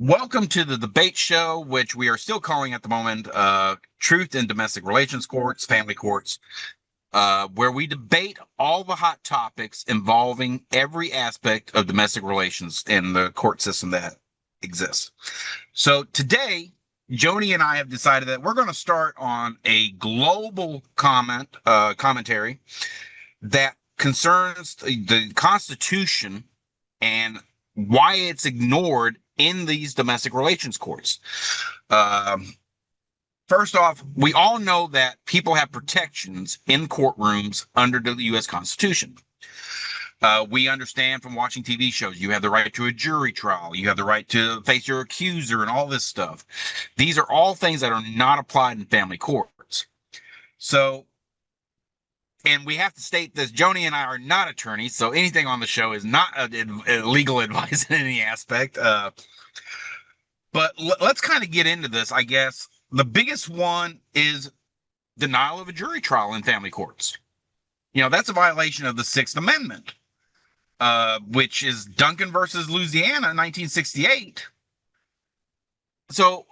Welcome to the debate show, which we are still calling at the moment Truth in Domestic Relations Courts, Family Courts, where we debate all the hot topics involving every aspect of domestic relations in the court system that exists. So today, Joni and I have decided that we're going to start on a global commentary that concerns the Constitution and why it's ignored in these domestic relations courts. First off, we all know that people have protections in courtrooms under the U.S. Constitution. We understand from watching TV shows, you have the right to a jury trial, you have the right to face your accuser, and all this stuff. These are all things that are not applied in family courts. So, and we have to state this, Joni and I are not attorneys, so anything on the show is not legal advice in any aspect. But let's kind of get into this, I guess. The biggest one is denial of a jury trial in family courts. You know, that's a violation of the Sixth Amendment, which is Duncan versus Louisiana, 1968. So,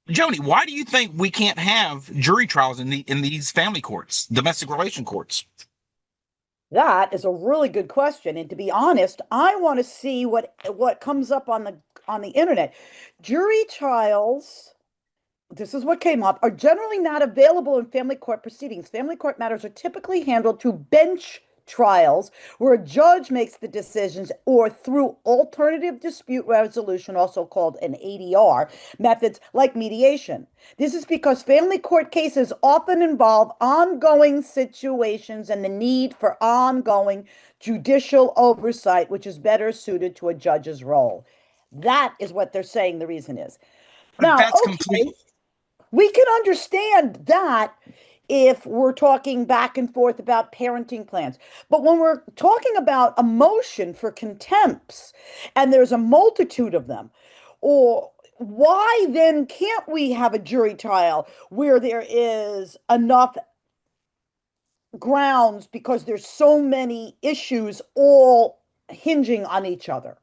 Joni, why do you think we can't have jury trials in these family courts, domestic relation courts? That is a really good question. And to be honest, I want to see what comes up on the internet. Jury trials, this is what came up, are generally not available in family court proceedings. Family court matters are typically handled through bench trials where a judge makes the decisions or through alternative dispute resolution, also called an ADR, methods like mediation. This is because family court cases often involve ongoing situations and the need for ongoing judicial oversight, which is better suited to a judge's role. That is what they're saying the reason is. But Now, that's okay, complete. we can understand that if we're talking back and forth about parenting plans. But when we're talking about a motion for contempts, and there's a multitude of them, or why then can't we have a jury trial where there is enough grounds because there's so many issues all hinging on each other?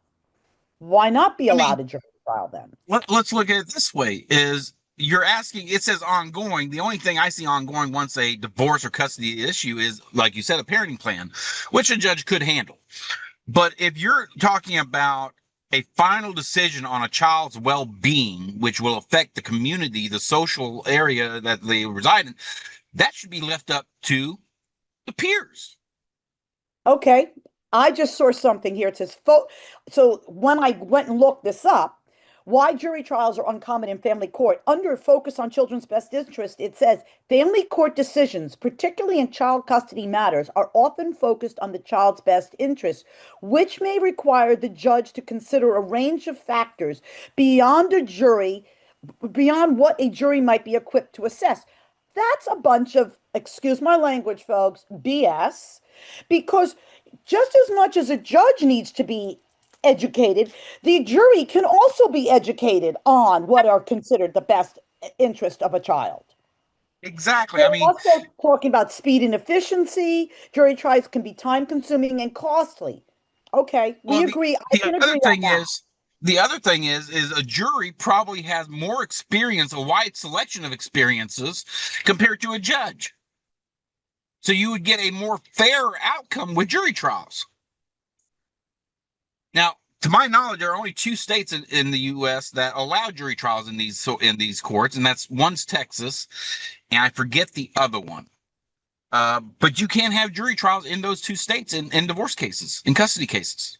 Why not be I mean, allowed a jury trial then? let's look at it this way: is you're asking, it says ongoing. The only thing I see ongoing once a divorce or custody issue is, like you said, a parenting plan, which a judge could handle. But if you're talking about a final decision on a child's well-being, which will affect the community, the social area that they reside in, that should be left up to the peers. Okay, I just saw something here. It says, so when I went and looked this up, why jury trials are uncommon in family court. Under focus on children's best interest, it says family court decisions, particularly in child custody matters, are often focused on the child's best interest, which may require the judge to consider a range of factors beyond a jury, beyond what a jury might be equipped to assess. That's a bunch of, excuse my language, folks, BS, because just as much as a judge needs to be educated, the jury can also be educated on what are considered the best interest of a child. Exactly. I They're mean, also talking about speed and efficiency. Jury trials can be time consuming and costly. Okay, we well, agree. I the can other agree on thing that. is, the other thing is a jury probably has more experience, a wide selection of experiences compared to a judge. So you would get a more fair outcome with jury trials. Now, to my knowledge, there are only two states in the U.S. that allow jury trials in these courts, and that's one's Texas, and I forget the other one. But you can have jury trials in those two states in divorce cases, in custody cases.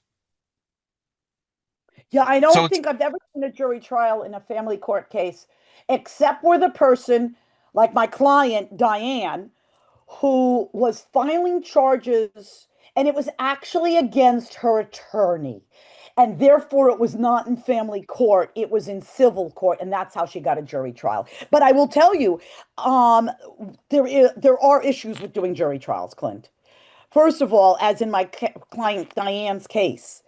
Yeah, I So don't it's think I've ever seen a jury trial in a family court case, except where the person, like my client, Diane, who was filing charges, and it was actually against her attorney. And therefore, it was not in family court, it was in civil court, and that's how she got a jury trial. But I will tell you, um, there are issues with doing jury trials, Clint. First of all, as in my client Diane's case,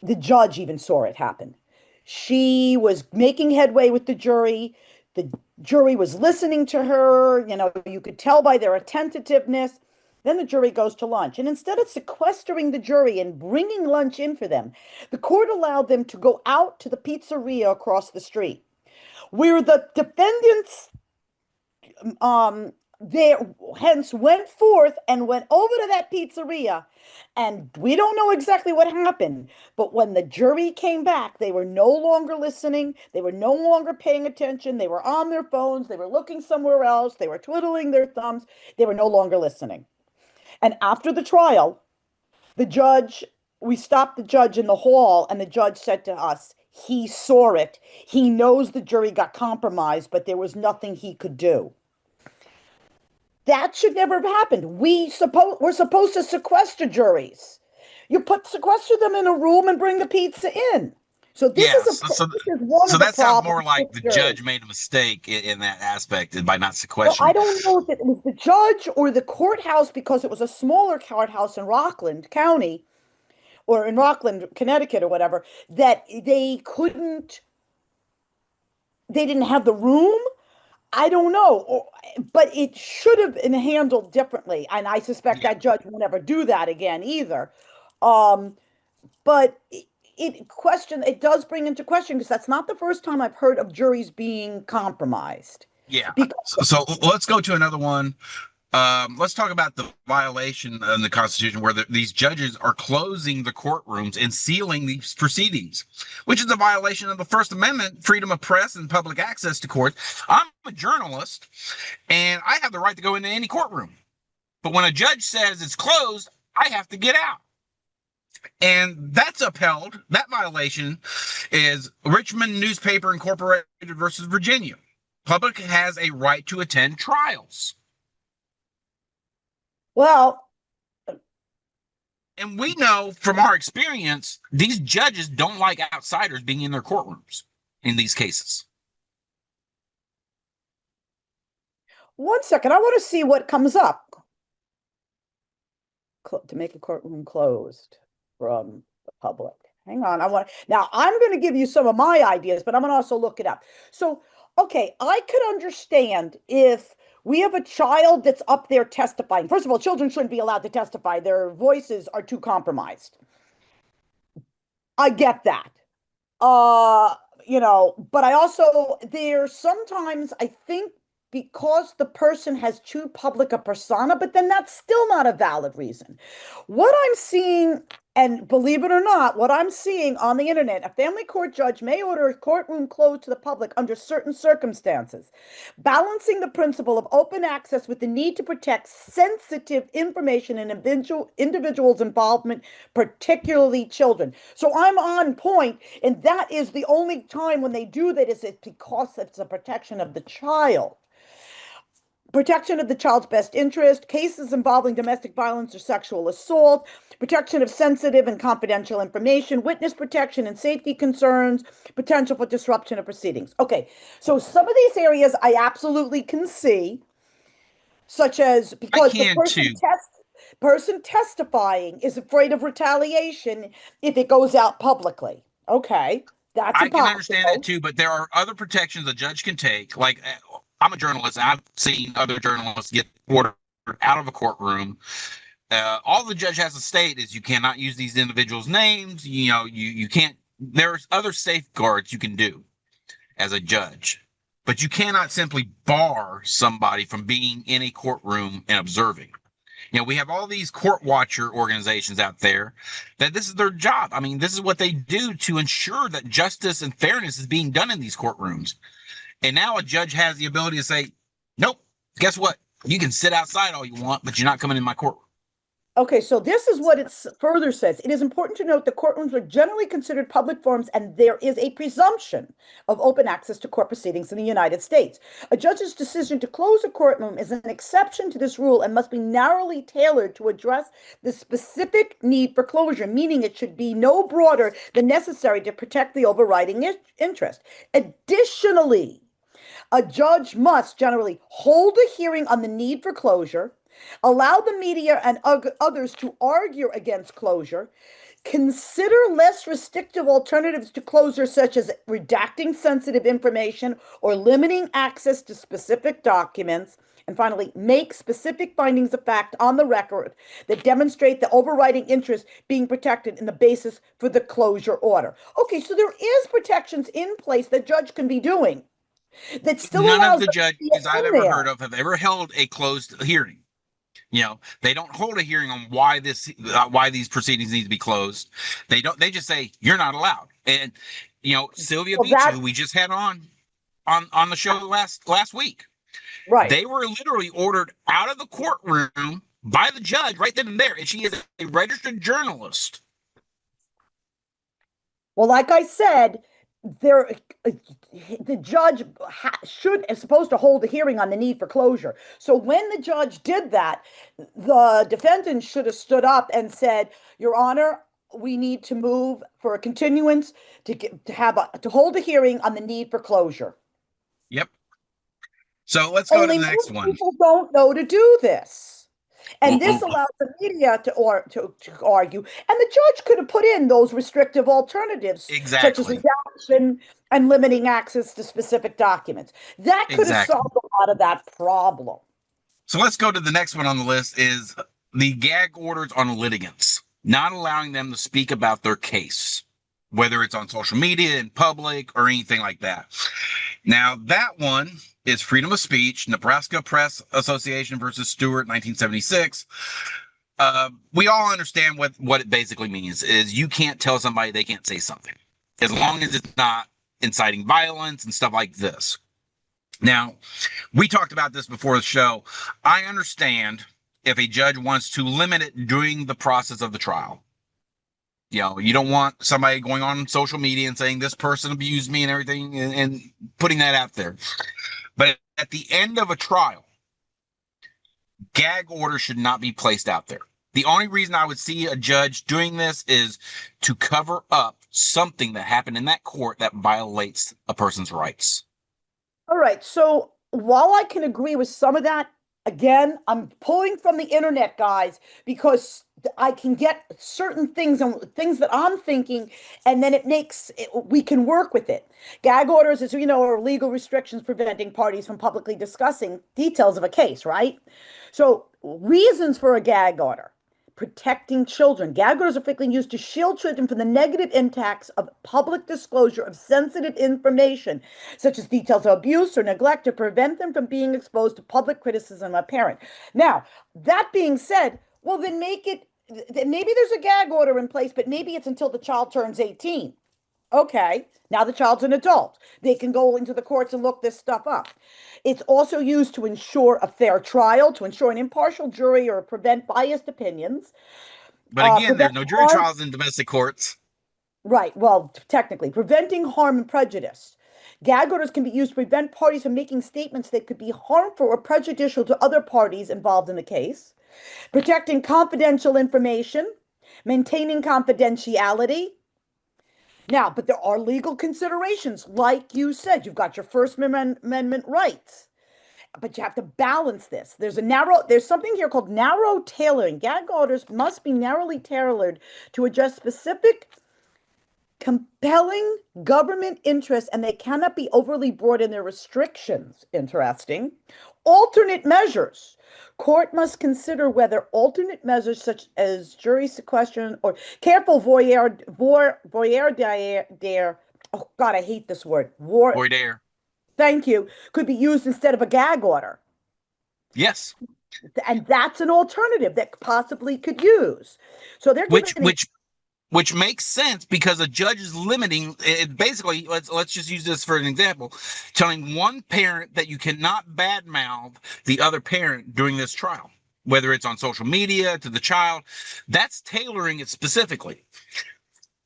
the judge even saw it happen. She was making headway with the jury. The jury was listening to her. You know, you could tell by their attentiveness. Then the jury goes to lunch. And instead of sequestering the jury and bringing lunch in for them, the court allowed them to go out to the pizzeria across the street, where the defendants there hence went forth and went over to that pizzeria, and we don't know exactly what happened, but when the jury came back, they were no longer listening, they were no longer paying attention, they were on their phones, they were looking somewhere else, they were twiddling their thumbs, they were no longer listening. And after the trial, the judge we stopped the judge in the hall, and the judge said to us, he saw it, he knows the jury got compromised, but there was nothing he could do. That should never have happened. We're supposed to sequester juries. Sequester them in a room and bring the pizza in. So this Yeah, is this is one so of the that sounds problems more like with the juries. judge made a mistake in that aspect by not Well, I sequestering. don't know if it was the judge or the courthouse, because it was a smaller courthouse in Rockland County or in Rockland, Connecticut or whatever, that they didn't have the room. I don't know, but it should have been handled differently. And I suspect Yeah, that judge won't ever do that again either. Um, but it does bring into question, because that's not the first time I've heard of juries being compromised. yeah. Because So let's go to another one. Let's talk about the violation in the Constitution where these judges are closing the courtrooms and sealing these proceedings, which is a violation of the First Amendment, freedom of press and public access to courts. I'm a journalist and I have the right to go into any courtroom. But when a judge says it's closed, I have to get out. And that's upheld. That violation is Richmond Newspaper Incorporated versus Virginia. Public has a right to attend trials. well, And we know from our experience, these judges don't like outsiders being in their courtrooms in these cases. one second, I want to see what comes up to make a courtroom closed from the public. Hang on, now I'm going to give you some of my ideas, but I'm going to also look it up. So, okay, I could understand if we have a child that's up there testifying. First of all, children shouldn't be allowed to testify. Their voices are too compromised. I get that. Uh, but I also, there's sometimes, I think, because the person has too public a persona, but then that's still not a valid reason. What I'm seeing, and believe it or not, what I'm seeing on the internet, a family court judge may order a courtroom closed to the public under certain circumstances, balancing the principle of open access with the need to protect sensitive information and individuals' involvement, particularly children. So I'm on point, and that is the only time when they do that is it because it's a protection of the child. Protection of the child's best interest, cases involving domestic violence or sexual assault, protection of sensitive and confidential information, witness protection and safety concerns, potential for disruption of proceedings. Okay, so some of these areas I absolutely can see, such as I because the can too. person testifying is afraid of retaliation if it goes out publicly. Okay, that's I can understand that impossible. too, but there are other protections a judge can take. Like I'm a journalist, and I've seen other journalists get ordered out of a courtroom. All the judge has to state is you cannot use these individuals' names. You can't. There's other safeguards you can do as a judge, but you cannot simply bar somebody from being in a courtroom and observing. We have all these court watcher organizations out there that this is their job. I mean, this is what they do to ensure that justice and fairness is being done in these courtrooms. And now a judge has the ability to say, nope, guess what? You can sit outside all you want, but you're not coming in my courtroom. Okay, so this is what it further says. It is important to note that courtrooms are generally considered public forums, and there is a presumption of open access to court proceedings in the United States. A judge's decision to close a courtroom is an exception to this rule and must be narrowly tailored to address the specific need for closure, meaning it should be no broader than necessary to protect the overriding interest. Additionally, a judge must generally hold a hearing on the need for closure, allow the media and others to argue against closure, consider less restrictive alternatives to closure, such as redacting sensitive information or limiting access to specific documents, And finally, make specific findings of fact on the record that demonstrate the overriding interest being protected in the basis for the closure order. Okay, so there is protections in place that judge can be doing that still None of allows the them to be judges I've in ever there. heard of have ever held a closed hearing. They don't hold a hearing on why these proceedings need to be closed. They just say you're not allowed. And Sylvia Well, Beach, who we that's just had on the show last week, right. they were literally ordered out of the courtroom by the judge right then and there, and she is a registered journalist. Well, like I said, there the judge is supposed to hold a hearing on the need for closure. So when the judge did that, the defendant should have stood up and said, "Your Honor, we need to move for a continuance to hold a hearing on the need for closure." Yep. So let's go to Only the next most one. people don't know to do this. And this Mm-mm. allows the media to argue. And the judge could have put in those restrictive alternatives, such as Exactly. redemption and limiting access to specific documents. That could have Exactly. solved a lot of that problem. So let's go to the next one on the list is the gag orders on litigants, not allowing them to speak about their case, whether it's on social media, in public, or anything like that. Now, that one is freedom of speech, Nebraska Press Association versus Stewart, 1976. We all understand what it basically means is you can't tell somebody they can't say something as long as it's not inciting violence and stuff like this. Now, we talked about this before the show. I understand if a judge wants to limit it during the process of the trial. You don't want somebody going on social media and saying this person abused me and everything and putting that out there. But at the end of a trial, gag orders should not be placed out there. The only reason I would see a judge doing this is to cover up something that happened in that court that violates a person's rights. All right. So while I can agree with some of that, again, I'm pulling from the internet, guys, because I can get certain things and things that I'm thinking, and then we can work with it. Gag orders, as you know, are legal restrictions preventing parties from publicly discussing details of a case, right? So reasons for a gag order. Protecting children. Gag orders are frequently used to shield children from the negative impacts of public disclosure of sensitive information, such as details of abuse or neglect, to prevent them from being exposed to public criticism of a parent. Now, that being said, well, then maybe there's a gag order in place, but maybe it's until the child turns 18. Okay, now the child's an adult. They can go into the courts and look this stuff up. It's also used to ensure a fair trial, to ensure an impartial jury, or prevent biased opinions, But again, prevent there's no jury harm. trials in domestic courts. Right, well, technically, preventing harm and prejudice. Gag orders can be used to prevent parties from making statements that could be harmful or prejudicial to other parties involved in the case. Protecting confidential information, maintaining confidentiality. Now, but there are legal considerations. Like you said, you've got your First Amendment rights, but you have to balance this. There's something here called narrow tailoring. Gag orders must be narrowly tailored to address specific compelling government interests, and they cannot be overly broad in their restrictions. Interesting. Alternate measures. Court must consider whether alternate measures such as jury sequestration or careful voir dire, oh God, I hate this word. Boy, dare. Thank you, could be used instead of a gag order. Yes. And that's an alternative that possibly could use. So they're Which giving which which makes sense because a judge is limiting it. Basically, let's just use this for an example, telling one parent that you cannot badmouth the other parent during this trial, whether it's on social media to the child. That's tailoring it specifically.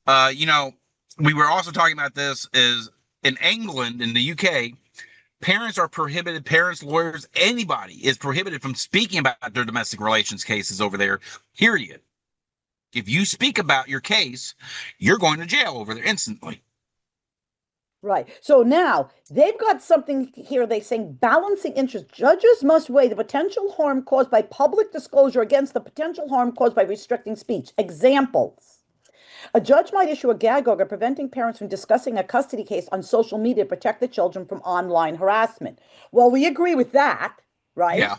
We were also talking about this is in England, in the UK, parents are prohibited, parents, lawyers, anybody is prohibited from speaking about their domestic relations cases over there, period. If you speak about your case, you're going to jail over there instantly. Right. So now they've got something here. They saying balancing interest. Judges must weigh the potential harm caused by public disclosure against the potential harm caused by restricting speech. Examples. A judge might issue a gag order preventing parents from discussing a custody case on social media to protect the children from online harassment. Well, we agree with that, right? Yeah.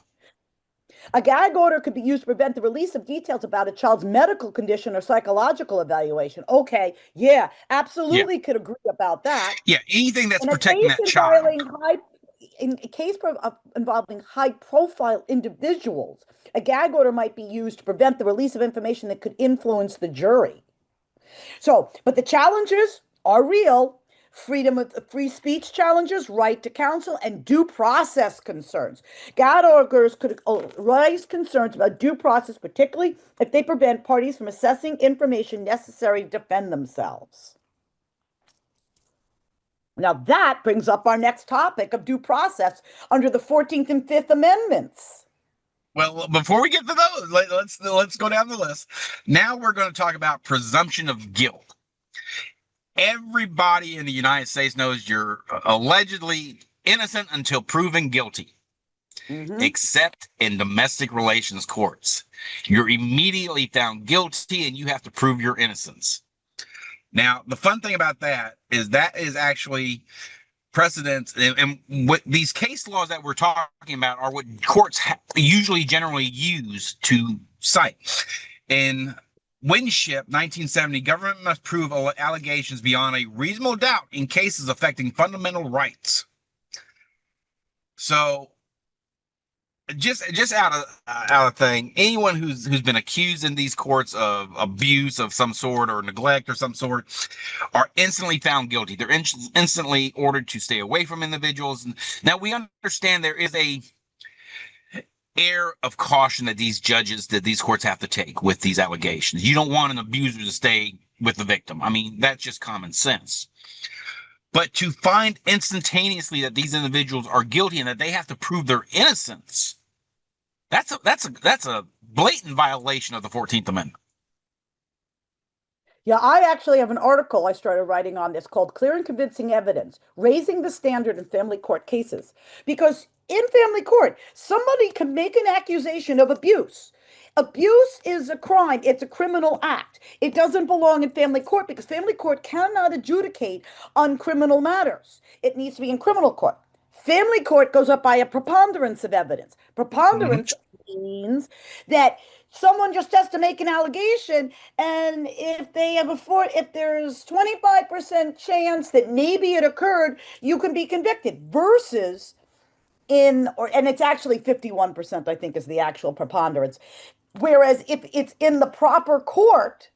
A gag order could be used to prevent the release of details about a child's medical condition or psychological evaluation. Okay, yeah, Yeah. absolutely could agree about that. Yeah. Anything that's In a protecting case that child. involving high-profile individuals, a gag order might be used to prevent the release of information that could influence the jury. So, but the challenges are real. Freedom of free speech challenges, right to counsel, and due process concerns. Gag orders could raise concerns about due process, particularly if they prevent parties from assessing information necessary to defend themselves. Now, that brings up our next topic of due process under the 14th and 5th Amendments. Well, before we get to those, let's go down the list. Now we're going to talk about presumption of guilt. Everybody in the United States knows you're allegedly innocent until proven guilty, Mm-hmm. except in domestic relations courts. You're immediately found guilty and you have to prove your innocence. Now, the fun thing about that is actually precedents, and what these case laws that we're talking about are what courts usually generally use to cite. In Winship, 1970, government must prove allegations beyond a reasonable doubt in cases affecting fundamental rights. So just out of thing, anyone who's been accused in these courts of abuse of some sort or neglect or some sort are instantly found guilty. They're instantly ordered to stay away from individuals. Now we understand there is a air of caution that these courts have to take with these allegations. You don't want an abuser to stay with the victim. I mean, that's just common sense. But to find instantaneously that these individuals are guilty and that they have to prove their innocence, that's a blatant violation of the 14th Amendment. Yeah, I actually have an article I started writing on this called Clear and Convincing Evidence, Raising the Standard in Family Court Cases. Because in family court, somebody can make an accusation of abuse. Abuse is a crime, it's a criminal act. It doesn't belong in family court because family court cannot adjudicate on criminal matters. It needs to be in criminal court. Family court goes up by a preponderance of evidence. Mm-hmm. Preponderance means that someone just has to make an allegation, and if there's 25% chance that maybe it occurred, you can be convicted, versus and it's actually 51%, I think, is the actual preponderance. Whereas if it's in the proper court,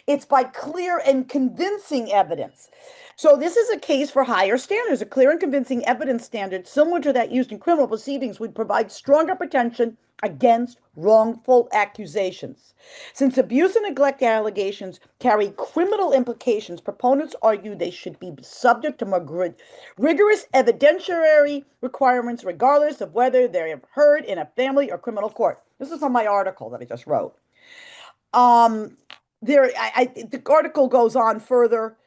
it's by clear and convincing evidence. So this is a case for higher standards. A clear and convincing evidence standard, similar to that used in criminal proceedings, would provide stronger protection against wrongful accusations. Since abuse and neglect allegations carry criminal implications, proponents argue they should be subject to more rigorous evidentiary requirements, regardless of whether they're heard in a family or criminal court. This is from my article that I just wrote. Um, the article goes on further,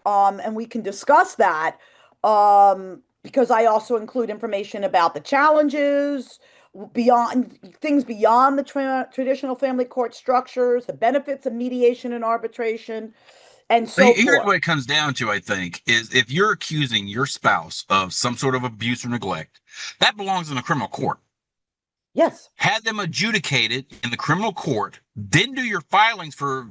and we can discuss that, because I also include information about the challenges beyond things beyond the traditional family court structures, the benefits of mediation and arbitration, and so Here's forth. what it comes down to, I think, is if you're accusing your spouse of some sort of abuse or neglect, that belongs in a criminal court. Yes, Have them adjudicated in the criminal court, then do your filings for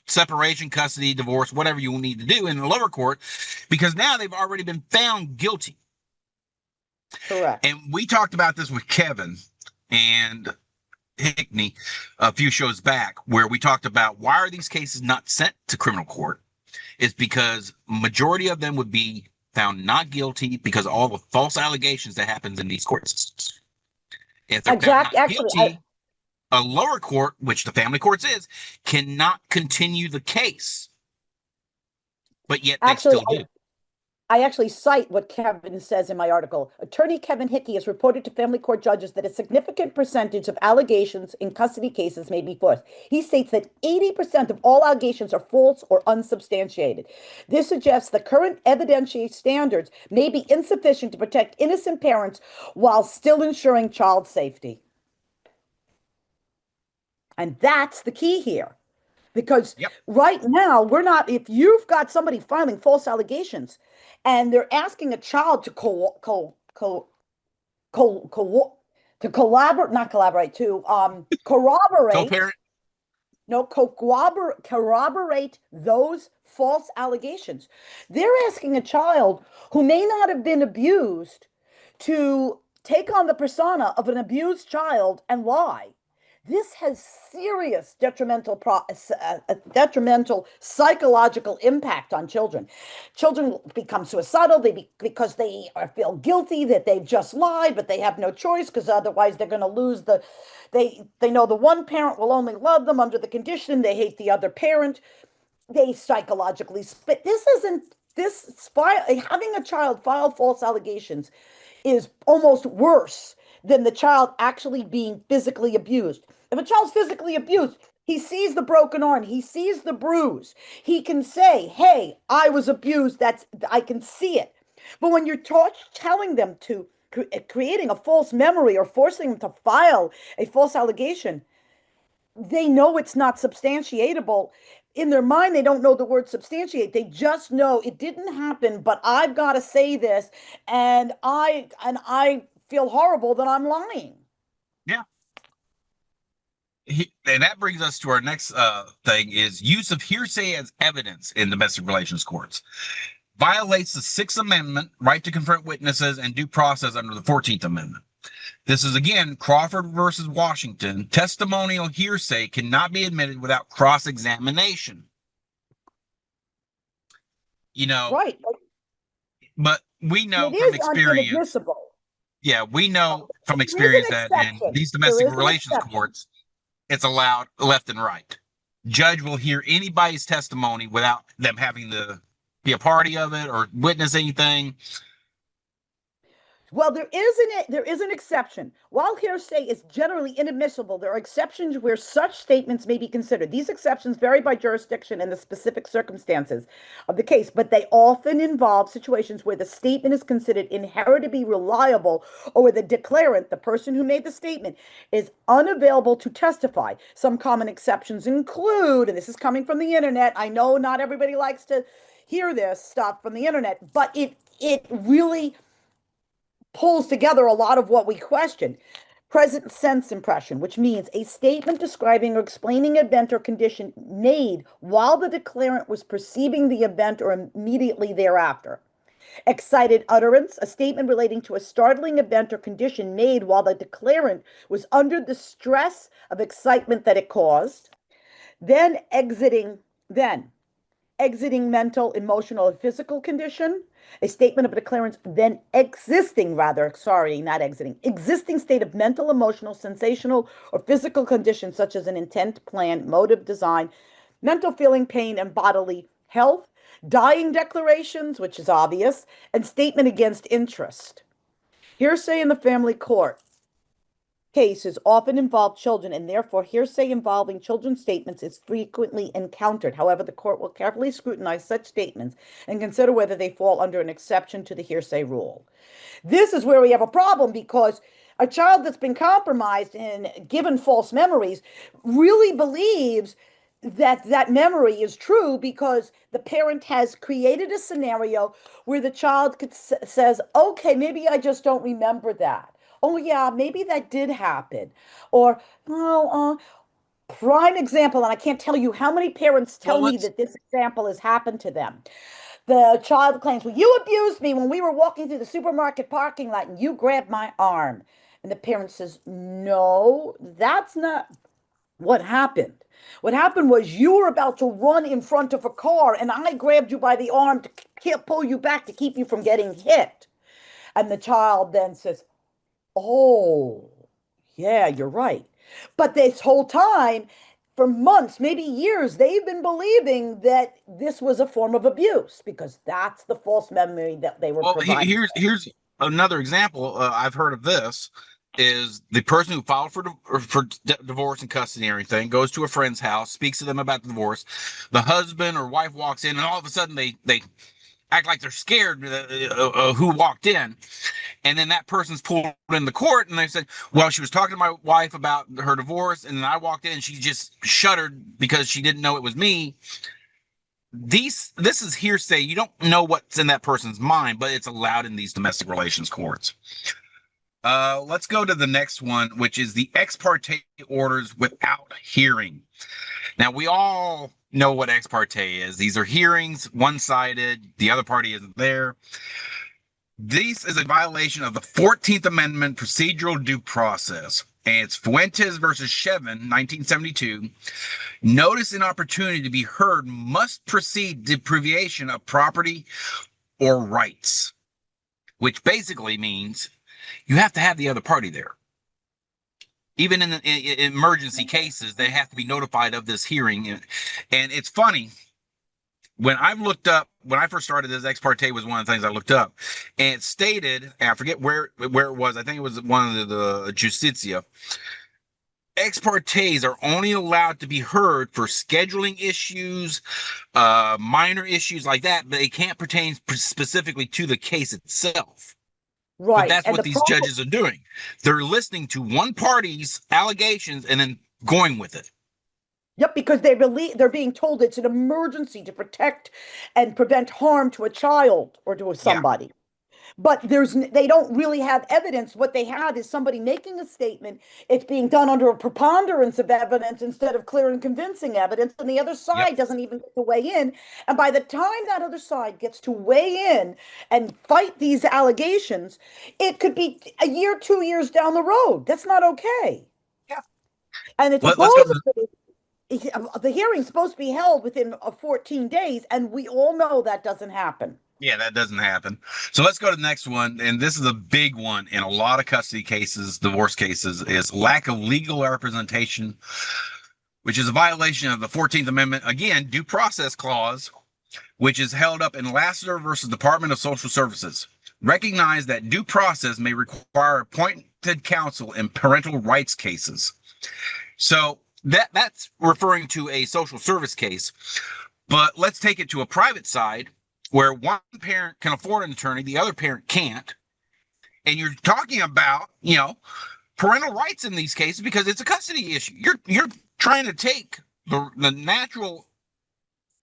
separation, custody, divorce, whatever you will need to do in the lower court, because now they've already been found guilty. correct. And we talked about this with Kevin and Hickney a few shows back, where we talked about why are these cases not sent to criminal court? Is because majority of them would be found not guilty because of all the false allegations that happens in these court systems. If they're found not Actually, guilty, a lower court, which the family courts is, cannot continue the case. But yet they actually, still do. I actually cite what Kevin says in my article. Attorney Kevin Hickey has reported to family court judges that a significant percentage of allegations in custody cases may be false. He states that 80% of all allegations are false or unsubstantiated. This suggests the current evidentiary standards may be insufficient to protect innocent parents while still ensuring child safety. And that's the key here. Because Yep. right now, we're not, if you've got somebody filing false allegations and they're asking a child to To collaborate, not collaborate, to corroborate, Co-parent. no, corroborate those false allegations. They're asking a child who may not have been abused to take on the persona of an abused child and lie. This has serious detrimental psychological impact on children. Children become suicidal because they feel guilty that they've just lied, but they have no choice because otherwise they're going to lose the. They know the one parent will only love them under the condition they hate the other parent. They psychologically spit. This isn't this having a child file false allegations is almost worse than the child actually being physically abused. If a child's physically abused, he sees the broken arm, he sees the bruise. He can say, "Hey, I was abused. I can see it." But when you're telling them to creating a false memory or forcing them to file a false allegation, they know it's not substantiatable. In their mind, they don't know the word substantiate. They just know it didn't happen, but I've got to say this, and I feel horrible that I'm lying. Yeah. And that brings us to our next thing is use of hearsay as evidence in domestic relations courts. Violates the Sixth Amendment, right to confront witnesses, and due process under the 14th Amendment. This is, again, Crawford versus Washington. Testimonial hearsay cannot be admitted without cross-examination. Right. But we know it from is experience. Inadmissible. Yeah, we know from There is experience an that in exception. these There domestic is an relations exception. courts, it's allowed left and right. Judge will hear anybody's testimony without them having to be a party of it or witness anything. Well, there is an exception. While hearsay is generally inadmissible, there are exceptions where such statements may be considered. These exceptions vary by jurisdiction and the specific circumstances of the case, but they often involve situations where the statement is considered inherently reliable or where the declarant, the person who made the statement, is unavailable to testify. Some common exceptions include, and this is coming from the internet, I know not everybody likes to hear this stuff from the internet, but it really pulls together a lot of what we question. Present sense impression, which means a statement describing or explaining an event or condition made while the declarant was perceiving the event or immediately thereafter. Excited utterance, a statement relating to a startling event or condition made while the declarant was under the stress of excitement that it caused. Then exiting mental, emotional, or physical condition, a statement of a declarant's then existing state of mental, emotional, sensational, or physical condition, such as an intent, plan, motive, design, mental feeling, pain, and bodily health, dying declarations, which is obvious, and statement against interest. Hearsay in the family court cases often involve children, and therefore hearsay involving children's statements is frequently encountered. However, the court will carefully scrutinize such statements and consider whether they fall under an exception to the hearsay rule. This is where we have a problem because a child that's been compromised and given false memories really believes that that memory is true because the parent has created a scenario where the child says, okay, maybe I just don't remember that. Oh yeah, maybe that did happen. Or, well, prime example, and I can't tell you how many parents tell Well, me let's that this example has happened to them. The child claims, well, you abused me when we were walking through the supermarket parking lot and you grabbed my arm. And the parent says, no, that's not what happened. What happened was you were about to run in front of a car and I grabbed you by the arm to pull you back to keep you from getting hit. And the child then says, oh, yeah, you're right. But this whole time, for months, maybe years, they've been believing that this was a form of abuse because that's the false memory that they were providing. Here's another example. I've heard of this. Is the person who filed for divorce and custody and everything goes to a friend's house, speaks to them about the divorce. The husband or wife walks in, and all of a sudden they act like they're scared who walked in. And then that person's pulled in the court and they said, well, she was talking to my wife about her divorce. And then I walked in and she just shuddered because she didn't know it was me. This is hearsay. You don't know what's in that person's mind, but it's allowed in these domestic relations courts. Let's go to the next one, which is the ex parte orders without hearing. Now, we all know what ex parte is. These are hearings, one-sided, the other party isn't there. This is a violation of the 14th Amendment procedural due process. And it's Fuentes versus Chevin, 1972. Notice and opportunity to be heard must precede deprivation of property or rights, which basically means you have to have the other party there. Even in emergency cases, they have to be notified of this hearing. And it's funny, when I first started this, ex parte was one of the things I looked up, and it stated, and I forget where it was. I think it was one of the Justicia. Ex partes are only allowed to be heard for scheduling issues, minor issues like that, but they can't pertain specifically to the case itself. But Right. that's And what the these problem, judges are doing. They're listening to one party's allegations and then going with it. yep, because they're being told it's an emergency to protect and prevent harm to a child or to Yeah. somebody. But they don't really have evidence. What they have is somebody making a statement. It's being done under a preponderance of evidence instead of clear and convincing evidence. And the other Yep. side doesn't even get to weigh in. And by the time that other side gets to weigh in and fight these allegations, it could be a year, 2 years down the road. That's not okay. Yeah. And it's Let's go to supposedly the hearing's supposed to be held within 14 days, and we all know that doesn't happen. Yeah, that doesn't happen. So let's go to the next one. And this is a big one in a lot of custody cases, divorce cases, is lack of legal representation, which is a violation of the 14th Amendment. Again, due process clause, which is held up in Lassiter versus Department of Social Services. Recognize that due process may require appointed counsel in parental rights cases. So that's referring to a social service case. But let's take it to a private side where one parent can afford an attorney, the other parent can't. And you're talking about, parental rights in these cases because it's a custody issue. You're trying to take the natural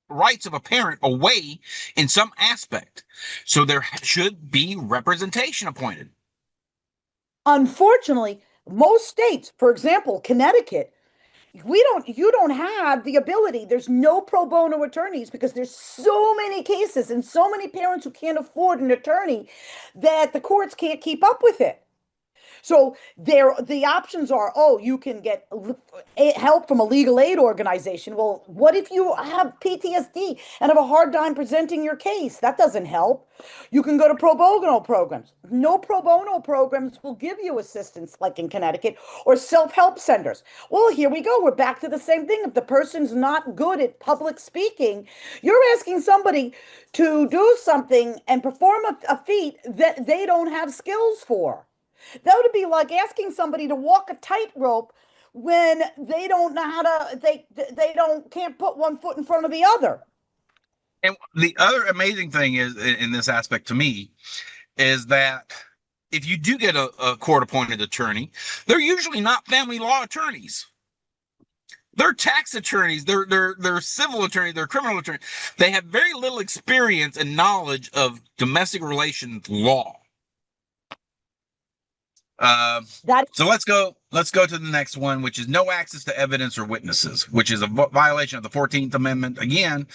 rights of a parent away in some aspect. So there should be representation appointed. Unfortunately, most states, for example, Connecticut, you don't have the ability. There's no pro bono attorneys because there's so many cases and so many parents who can't afford an attorney that the courts can't keep up with it. So the options are, oh, you can get help from a legal aid organization. Well, what if you have PTSD and have a hard time presenting your case? That doesn't help. You can go to pro bono programs. No pro bono programs will give you assistance like in Connecticut or self-help centers. Well, here we go. We're back to the same thing. If the person's not good at public speaking, you're asking somebody to do something and perform a feat that they don't have skills for. That would be like asking somebody to walk a tightrope when they don't know how to they don't can't put one foot in front of the other. And the other amazing thing is in this aspect to me is that if you do get a court appointed attorney, they're usually not family law attorneys. They're tax attorneys, they're civil attorneys, they're criminal attorneys. They have very little experience and knowledge of domestic relations law. That So let's go to the next one, which is no access to evidence or witnesses, which is a violation of the 14th Amendment, again,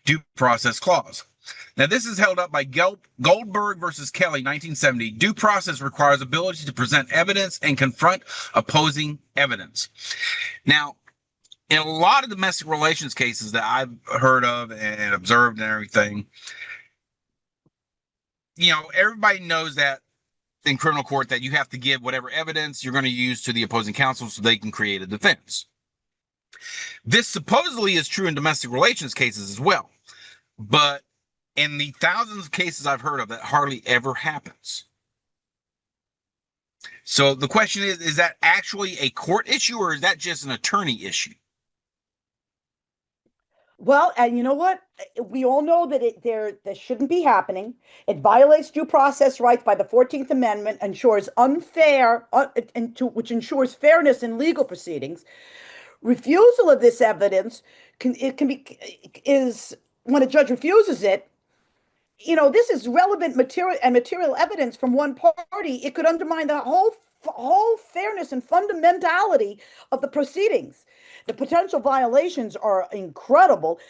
due process clause. Now, this is held up by Goldberg versus Kelly, 1970. Due process requires ability to present evidence and confront opposing evidence. Now, in a lot of domestic relations cases that I've heard of and observed and everything, everybody knows that in criminal court that you have to give whatever evidence you're going to use to the opposing counsel so they can create a defense. This supposedly is true in domestic relations cases as well. But in the thousands of cases I've heard of, that hardly ever happens. So the question is that actually a court issue or is that just an attorney issue? Well, and you know what? We all know that this shouldn't be happening. It violates due process rights by the 14th Amendment, ensures which ensures fairness in legal proceedings. Refusal of this evidence is when a judge refuses it, this is relevant material and material evidence from one party. It could undermine the whole fairness and fundamentality of the proceedings. The potential violations are incredible.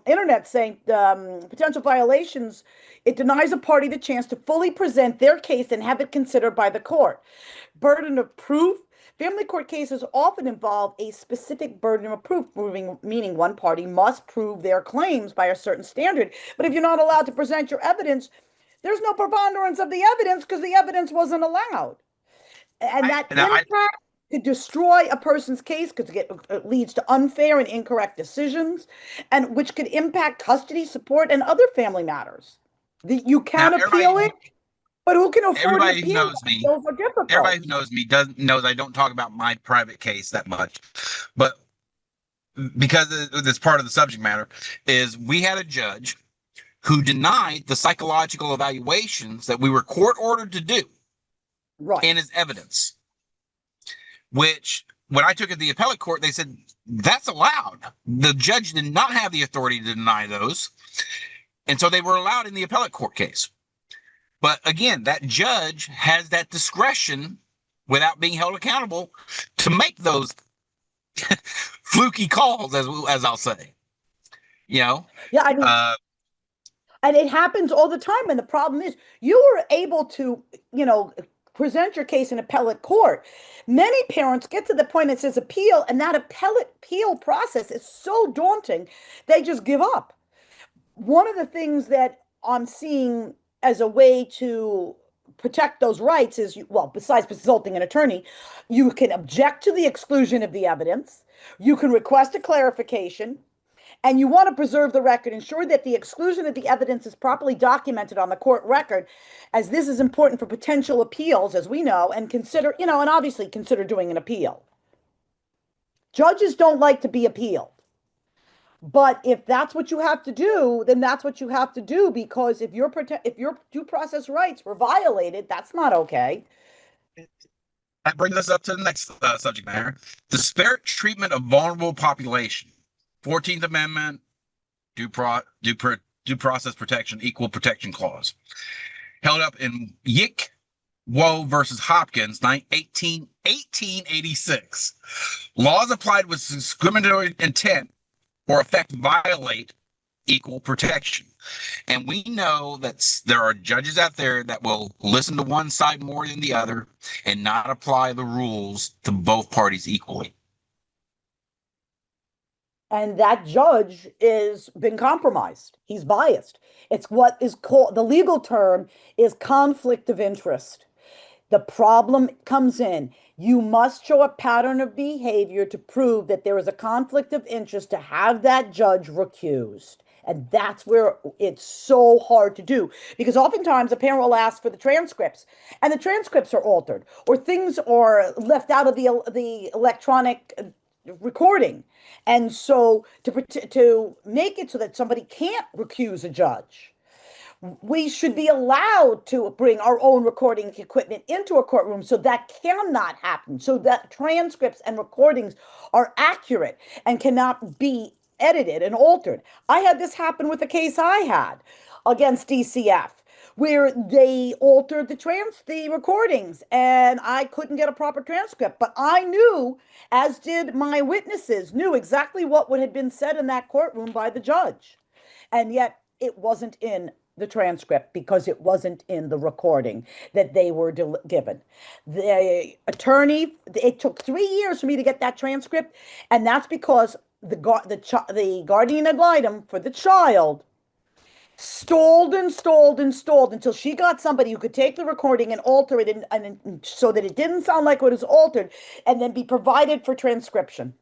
Internet saying potential violations. It denies a party the chance to fully present their case and have it considered by the court. Burden of proof. Family court cases often involve a specific burden of proof, meaning one party must prove their claims by a certain standard. But if you're not allowed to present your evidence, there's no preponderance of the evidence because the evidence wasn't allowed. And that impact could destroy a person's case because it leads to unfair and incorrect decisions, and which could impact custody support and other family matters. You can appeal it, but who can afford an appeal? Everybody who knows me knows I don't talk about my private case that much. But because it's part of the subject matter, is we had a judge who denied the psychological evaluations that we were court ordered to do in his evidence. Which, when I took it to the appellate court, they said, that's allowed. The judge did not have the authority to deny those. And so they were allowed in the appellate court case. But again, that judge has that discretion without being held accountable to make those fluky calls, as I'll say. Yeah, I mean, and it happens all the time. And the problem is you were able to, present your case in appellate court. Many parents get to the point it says appeal, and that appeal process is so daunting, they just give up. One of the things that I'm seeing as a way to protect those rights is, besides consulting an attorney, you can object to the exclusion of the evidence, you can request a clarification, and you want to preserve the record, ensure that the exclusion of the evidence is properly documented on the court record, as this is important for potential appeals, as we know, and consider, and obviously consider doing an appeal. Judges don't like to be appealed. But if that's what you have to do, then that's what you have to do, because if your due process rights were violated, that's not okay. That brings us up to the next subject matter: disparate treatment of vulnerable population. 14th Amendment, due process protection, equal protection clause, held up in Yick, Woe versus Hopkins, 1886. Laws applied with discriminatory intent or effect violate equal protection. And we know that there are judges out there that will listen to one side more than the other and not apply the rules to both parties equally. And that judge is been compromised. He's biased. It's what is called, the legal term is conflict of interest. The problem comes in. You must show a pattern of behavior to prove that there is a conflict of interest to have that judge recused. And that's where it's so hard to do, because oftentimes a parent will ask for the transcripts, and the transcripts are altered, or things are left out of the electronic recording. And so to make it so that somebody can't recuse a judge, we should be allowed to bring our own recording equipment into a courtroom, so that cannot happen, so that transcripts and recordings are accurate and cannot be edited and altered. I had this happen with a case I had against DCF, where they altered the recordings, and I couldn't get a proper transcript. But I knew, as did my witnesses, knew exactly what had been said in that courtroom by the judge. And yet it wasn't in the transcript because it wasn't in the recording that they were given. The attorney, it took 3 years for me to get that transcript, and that's because the guardian ad litem for the child stalled until she got somebody who could take the recording and alter it, and so that it didn't sound like it was altered, and then be provided for transcription.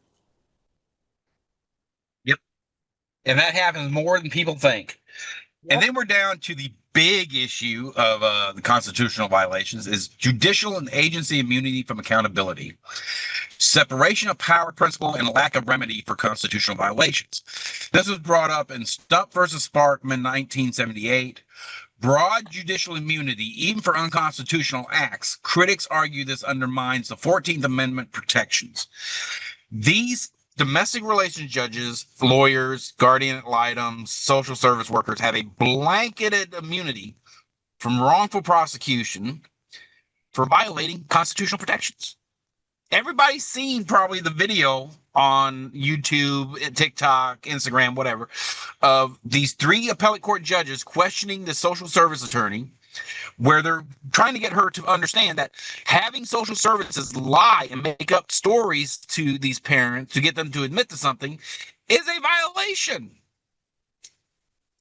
Yep. And that happens more than people think. Yep. And then we're down to the big issue of the constitutional violations is judicial and agency immunity from accountability, separation of power principle, and lack of remedy for constitutional violations. This was brought up in Stump versus Sparkman, 1978. Broad judicial immunity, even for unconstitutional acts, critics argue this undermines the 14th Amendment protections. These domestic relations judges, lawyers, guardian ad litem, social service workers have a blanketed immunity from wrongful prosecution for violating constitutional protections. Everybody's seen probably the video on YouTube, TikTok, Instagram, whatever, of these 3 appellate court judges questioning the social service attorney, where they're trying to get her to understand that having social services lie and make up stories to these parents to get them to admit to something is a violation.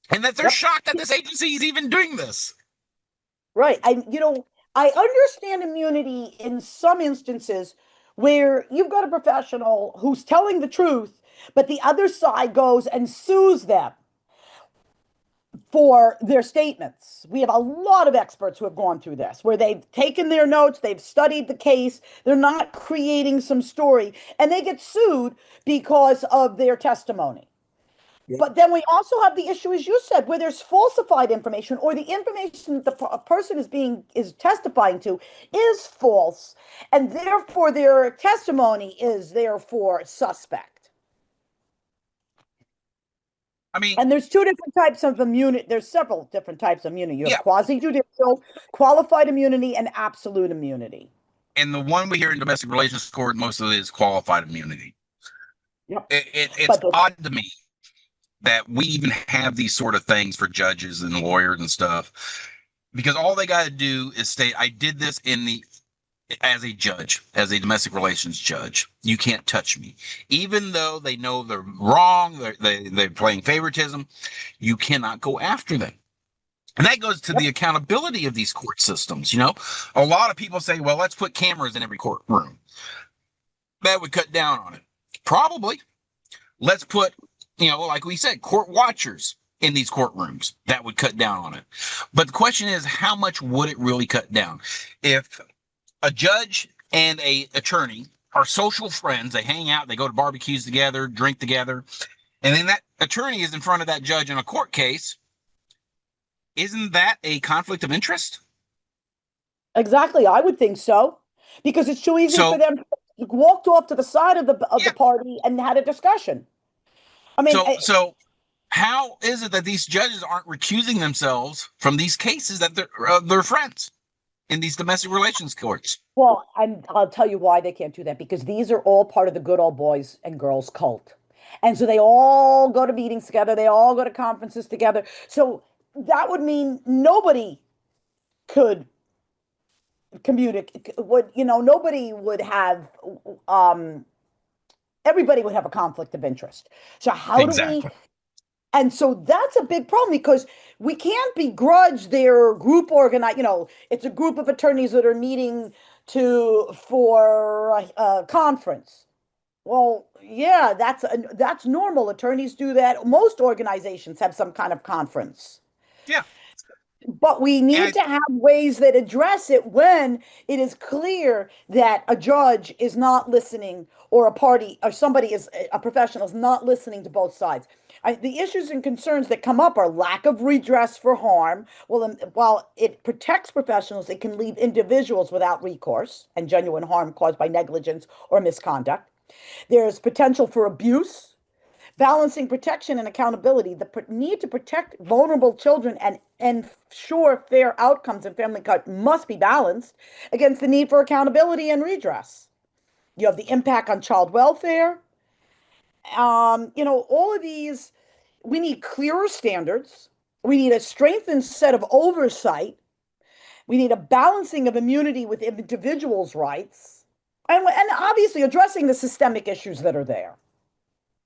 And that they're shocked that this agency is even doing this. Right. I understand immunity in some instances where you've got a professional who's telling the truth, but the other side goes and sues them for their statements. We have a lot of experts who have gone through this, where they've taken their notes, they've studied the case, they're not creating some story, and they get sued because of their testimony. But then we also have the issue, as you said, where there's falsified information, or the information that the person is testifying to is false, and therefore their testimony is therefore suspect. I mean, and there's 2 different types of immunity. There's several different types of immunity. You have Yeah. quasi-judicial, qualified immunity, and absolute immunity. And the one we hear in domestic relations court, most of it is qualified immunity. Yep. It's odd to me that we even have these sort of things for judges and lawyers and stuff, because all they got to do is state, I did this as a judge, as a domestic relations judge. You can't touch me. Even though they know they're wrong, they're playing favoritism, you cannot go after them. And that goes to the accountability of these court systems. A lot of people say, well, let's put cameras in every courtroom. That would cut down on it. Probably. Let's put, like we said, court watchers in these courtrooms. That would cut down on it. But the question is, how much would it really cut down? If a judge and a attorney are social friends, they hang out, they go to barbecues together, drink together, and then that attorney is in front of that judge in a court case, isn't that a conflict of interest? Exactly. I would think so, because it's too easy for them to walk off to the side of the party and had a discussion. I mean, so how is it that these judges aren't recusing themselves from these cases that they're friends in these domestic relations courts? Well, I'll tell you why they can't do that, because these are all part of the good old boys and girls cult. And so they all go to meetings together. They all go to conferences together. So that would mean nobody could communicate. Nobody would have, everybody would have a conflict of interest. So how do we? And so that's a big problem, because we can't begrudge their group organize. It's a group of attorneys that are meeting for a conference. Well, yeah, that's normal. Attorneys do that. Most organizations have some kind of conference. Yeah. But we need to have ways that address it when it is clear that a judge is not listening, or a party or somebody a professional is not listening to both sides. The issues and concerns that come up are lack of redress for harm. Well, while it protects professionals, it can leave individuals without recourse and genuine harm caused by negligence or misconduct. There's potential for abuse. Balancing protection and accountability, the need to protect vulnerable children and ensure fair outcomes in family court must be balanced against the need for accountability and redress. You have the impact on child welfare. All of these, we need clearer standards. We need a strengthened set of oversight. We need a balancing of immunity with individuals' rights. And obviously addressing the systemic issues that are there.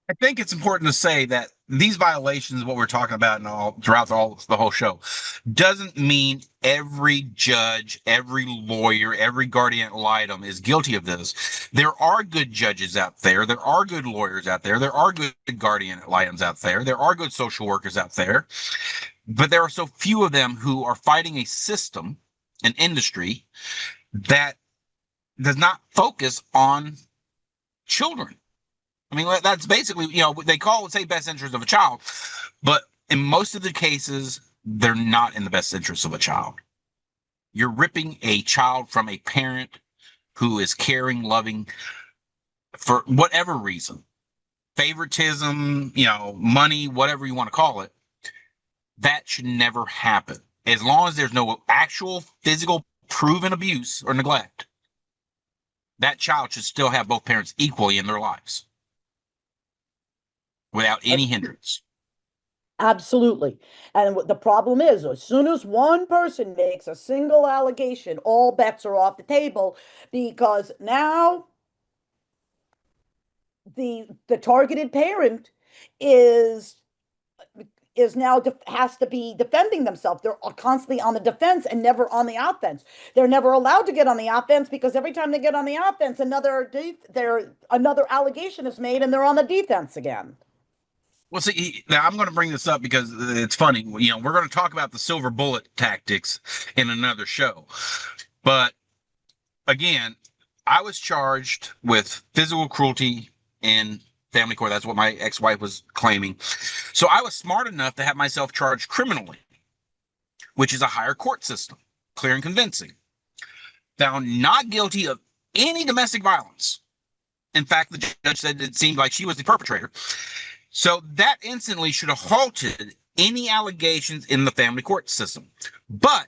I think it's important to say that these violations, what we're talking about throughout the whole show, doesn't mean every judge, every lawyer, every guardian ad litem is guilty of this. There are good judges out there. There are good lawyers out there. There are good guardian ad litems out there. There are good social workers out there. But there are so few of them who are fighting a system, an industry, that does not focus on children. I mean, that's basically, they call it, say, best interest of a child, but in most of the cases, they're not in the best interest of a child. You're ripping a child from a parent who is caring, loving, for whatever reason. favoritism, money, whatever you want to call it, that should never happen. As long as there's no actual physical proven abuse or neglect, that child should still have both parents equally in their lives without any hindrance. Absolutely. And the problem is, as soon as one person makes a single allegation, all bets are off the table because now the targeted parent is now has to be defending themselves. They're constantly on the defense and never on the offense. They're never allowed to get on the offense because every time they get on the offense, another allegation is made and they're on the defense again. Well, see, now I'm going to bring this up because it's funny. We're going to talk about the silver bullet tactics in another show. But again, I was charged with physical cruelty in family court. That's what my ex-wife was claiming. So I was smart enough to have myself charged criminally, which is a higher court system, clear and convincing. Found not guilty of any domestic violence. In fact, the judge said it seemed like she was the perpetrator. So that instantly should have halted any allegations in the family court system. But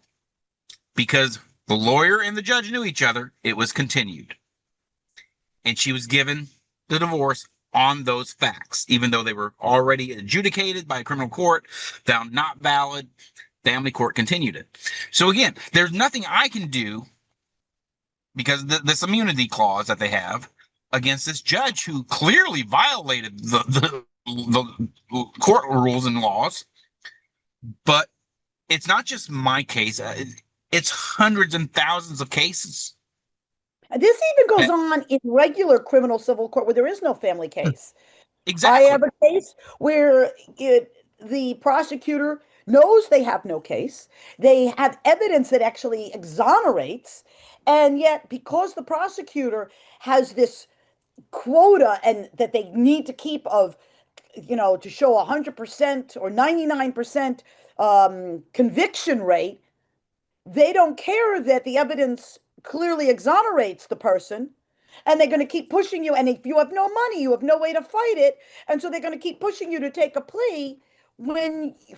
because the lawyer and the judge knew each other, it was continued. And she was given the divorce on those facts, even though they were already adjudicated by a criminal court, found not valid. Family court continued it. So again, there's nothing I can do because this immunity clause that they have against this judge who clearly violated the court rules and laws. But it's not just my case. It's hundreds and thousands of cases. This even goes on in regular criminal civil court where there is no family case. Exactly. I have a case where the prosecutor knows they have no case. They have evidence that actually exonerates. And yet, because the prosecutor has this quota and that they need to keep of, to show 100% or 99% conviction rate, they don't care that the evidence clearly exonerates the person. And they're going to keep pushing you. And if you have no money, you have no way to fight it. And so they're going to keep pushing you to take a plea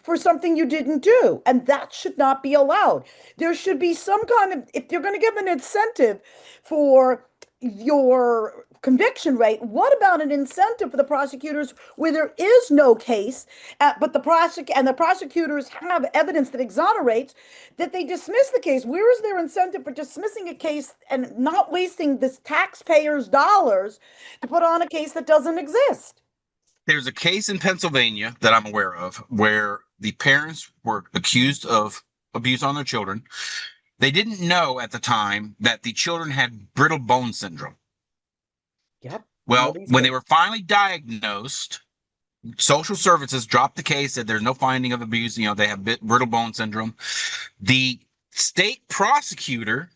for something you didn't do. And that should not be allowed. There should be some kind of, if you're going to give an incentive for your conviction rate, what about an incentive for the prosecutors where there is no case, but the prosecutors have evidence that exonerates, that they dismiss the case? Where is their incentive for dismissing a case and not wasting this taxpayers' dollars to put on a case that doesn't exist? There's a case in Pennsylvania that I'm aware of where the parents were accused of abuse on their children. They didn't know at the time that the children had brittle bone syndrome. Yep. Well, when they were finally diagnosed, social services dropped the case, said there's no finding of abuse. They have brittle bone syndrome. The state prosecutor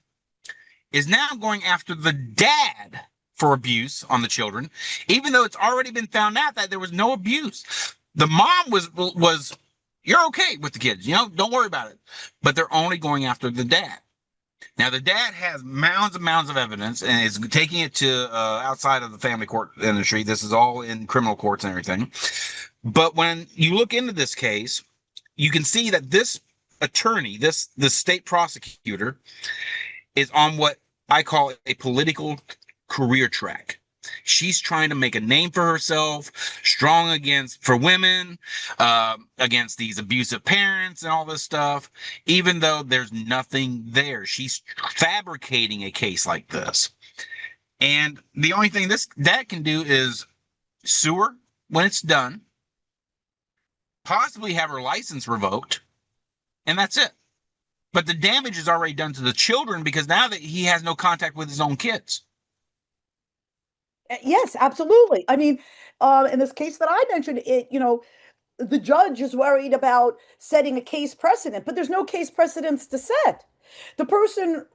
is now going after the dad for abuse on the children, even though it's already been found out that there was no abuse. The mom was you're okay with the kids, don't worry about it. But they're only going after the dad. Now, the dad has mounds and mounds of evidence and is taking it to outside of the family court industry. This is all in criminal courts and everything. But when you look into this case, you can see that this attorney, this state prosecutor, is on what I call a political career track. She's trying to make a name for herself, strong for women, against these abusive parents and all this stuff, even though there's nothing there. She's fabricating a case like this. And the only thing that can do is sue her when it's done, possibly have her license revoked, and that's it. But the damage is already done to the children because now that he has no contact with his own kids. Yes, absolutely. I mean, in this case that I mentioned, the judge is worried about setting a case precedent, but there's no case precedents to set. The person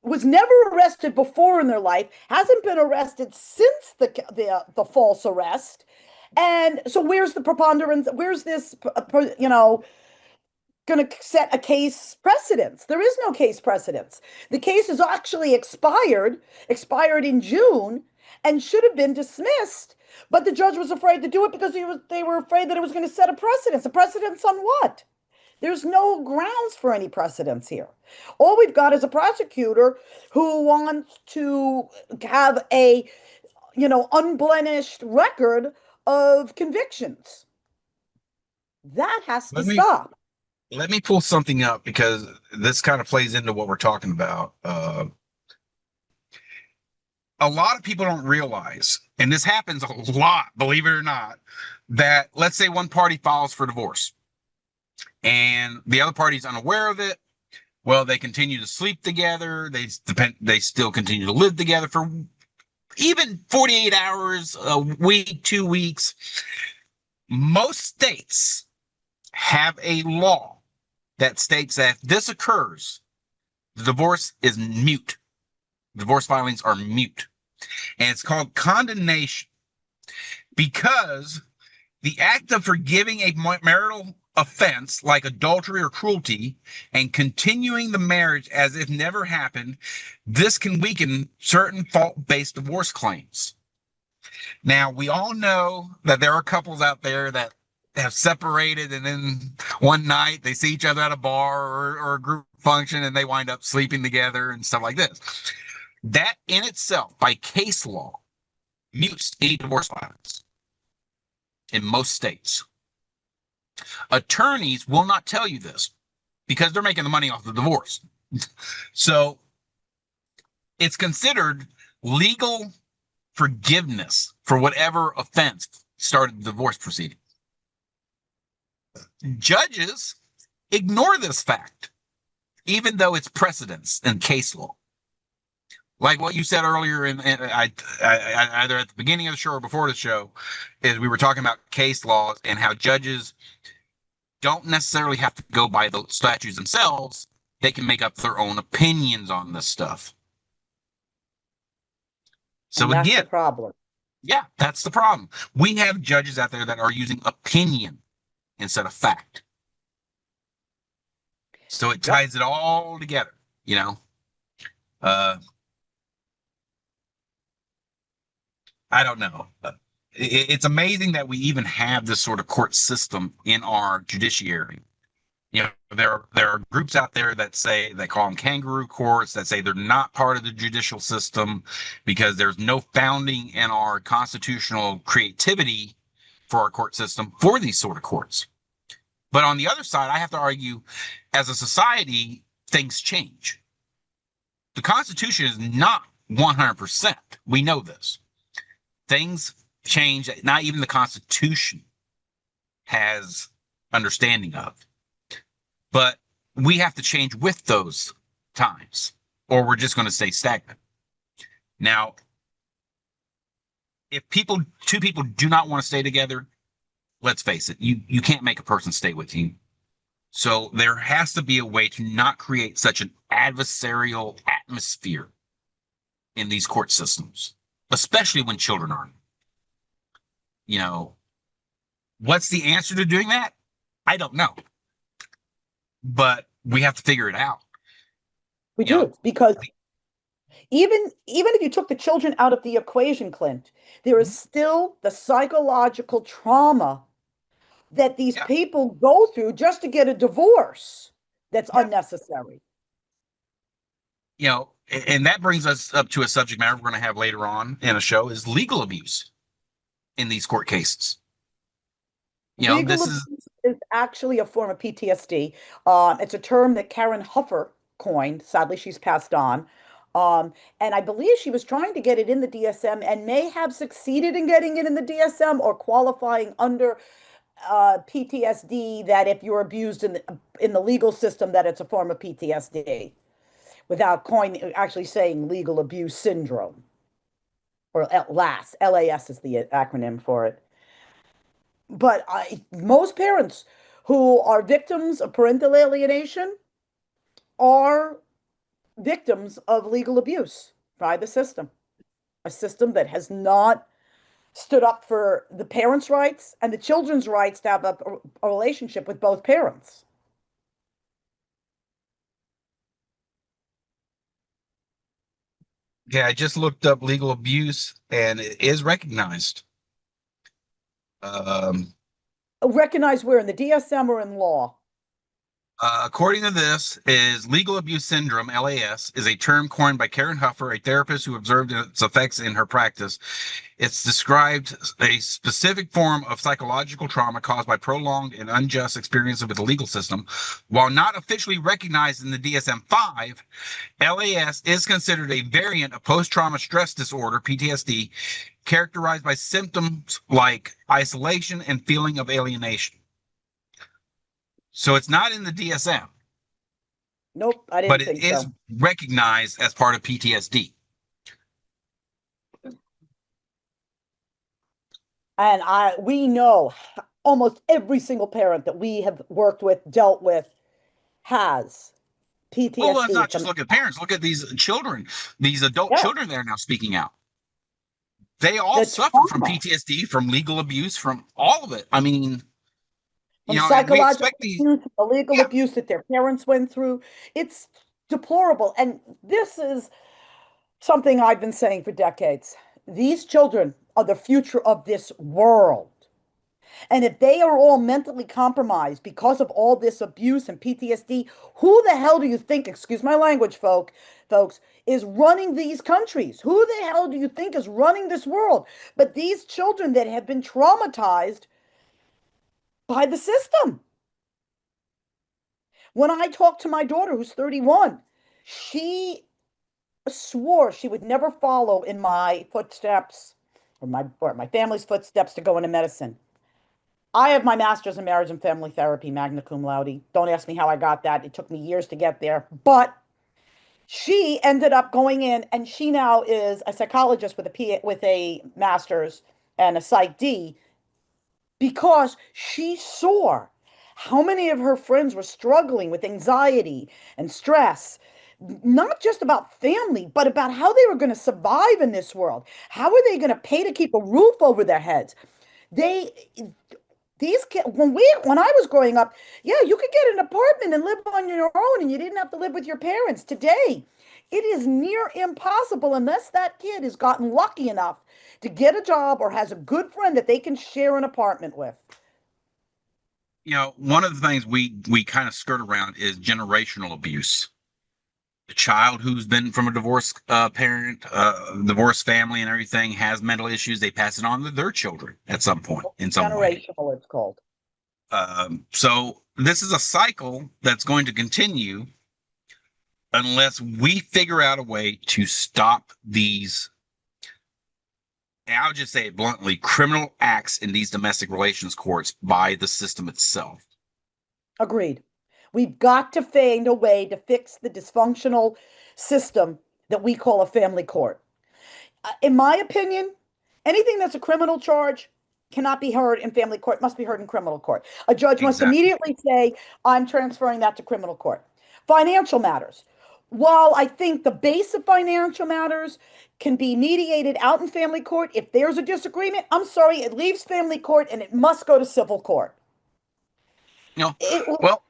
was never arrested before in their life, hasn't been arrested since the false arrest, and so where's the preponderance? Where's this, going to set a case precedence? There is no case precedence. The case is actually expired in June, and should have been dismissed. But the judge was afraid to do it because they were afraid that it was going to set a precedence. A precedence on what? There's no grounds for any precedence here. All we've got is a prosecutor who wants to have a, unblemished record of convictions. That has to Let me stop. let me pull something up because this kind of plays into what we're talking about. A lot of people don't realize, and this happens a lot, believe it or not, that let's say one party files for divorce and the other party's unaware of it. Well, they continue to sleep together. They still continue to live together for even 48 hours, a week, 2 weeks. Most states have a law that states that if this occurs, the divorce is mute. Divorce filings are mute. And it's called condemnation because the act of forgiving a marital offense like adultery or cruelty and continuing the marriage as if never happened, this can weaken certain fault-based divorce claims. Now, we all know that there are couples out there that have separated and then one night they see each other at a bar or a group function and they wind up sleeping together and stuff like this. That in itself, by case law, mutes any divorce filings in most states. Attorneys will not tell you this because they're making the money off the divorce. So it's considered legal forgiveness for whatever offense started the divorce proceeding. Judges ignore this fact, even though it's precedence in case law. Like what you said earlier, either at the beginning of the show or before the show, is we were talking about case laws and how judges don't necessarily have to go by the statutes themselves. They can make up their own opinions on this stuff. So And that's again, the problem. yeah, that's the problem. We have judges out there that are using opinion instead of fact. So it ties it all together, you know. I don't know. It's amazing that we even have this sort of court system in our judiciary. You know, there are groups out there that say they call them kangaroo courts, that say they're not part of the judicial system because there's no founding in our constitutional creativity for our court system for these sort of courts. But on the other side, I have to argue, as a society, things change. The Constitution is not 100%. We know this. Things change. Not even the Constitution has understanding of. But we have to change with those times, or we're just going to stay stagnant. Now, if two people do not want to stay together, let's face it, you can't make a person stay with you. So there has to be a way to not create such an adversarial atmosphere in these court systems, especially when children are. You know, what's the answer to doing that? I don't know. But we have to figure it out. We do, because even if you took the children out of the equation, Clint, there is still the psychological trauma that these Yeah. people go through just to get a divorce that's unnecessary. You know, and that brings us up to a subject matter we're going to have later on in a show is legal abuse in these court cases. You know, Legal this abuse is actually a form of PTSD. It's a term that Karen Huffer coined. Sadly, she's passed on. And I believe she was trying to get it in the DSM and may have succeeded in getting it in the DSM or qualifying under PTSD, that if you're abused in the legal system, that it's a form of PTSD, without actually saying legal abuse syndrome, or LAS. LAS is the acronym for it. But most parents who are victims of parental alienation are victims of legal abuse by the system, a system that has not stood up for the parents' rights and the children's rights to have a relationship with both parents. Yeah, I just looked up legal abuse, and it is recognized. Um, Recognized where in the DSM or in law? According to this, is legal abuse syndrome (LAS) is a term coined by Karen Huffer, a therapist who observed its effects in her practice. It's described a specific form of psychological trauma caused by prolonged and unjust experiences with the legal system. While not officially recognized in the DSM-5, LAS is considered a variant of post-trauma stress disorder (PTSD), characterized by symptoms like isolation and feeling of alienation. So it's not in the DSM, Nope, I but didn't it think is so. recognized as part of PTSD. And we know almost every single parent that we have worked with, dealt with, has Well, let's PTSD not just from, look at parents. Look at these children, these adult yeah, children that are now speaking out. They all the suffer from trauma, PTSD, from legal abuse, from all of it. I mean, from and we psychological expect these. abuse, the legal Yeah, abuse that their parents went through. It's deplorable. And this is something I've been saying for decades. These children are the future of this world. And if they are all mentally compromised because of all this abuse and PTSD, who the hell do you think, excuse my language, folks, is running these countries? Who the hell do you think is running this world? But these children that have been traumatized by the system. When I talk to my daughter, who's 31, she swore she would never follow in my footsteps or my family's footsteps to go into medicine. I have my master's in marriage and family therapy, magna cum laude. Don't ask me how I got that. It took me years to get there. But she ended up going in, and she now is a psychologist with a master's and a Psych D because she saw how many of her friends were struggling with anxiety and stress, not just about family, but about how they were going to survive in this world. How are they going to pay to keep a roof over their heads? They these kids when I was growing up, yeah, you could get an apartment and live on your own and you didn't have to live with your parents. Today, it is near impossible unless that kid has gotten lucky enough to get a job or has a good friend that they can share an apartment with. one of the things we kind of skirt around is generational abuse. The child who's been from a divorced parent, divorced family, and everything has mental issues. They pass it on to their children at some point, in some way. Generational, it's called. So this is a cycle that's going to continue unless we figure out a way to stop these, and I'll just say it bluntly, criminal acts in these domestic relations courts by the system itself. Agreed. We've got to find a way to fix the dysfunctional system that we call a family court. In my opinion, anything that's a criminal charge cannot be heard in family court, must be heard in criminal court. A judge must Exactly. immediately say, I'm transferring that to criminal court. Financial matters. While I think the base of financial matters can be mediated out in family court, if there's a disagreement, I'm sorry, it leaves family court and it must go to civil court. You know, It, well,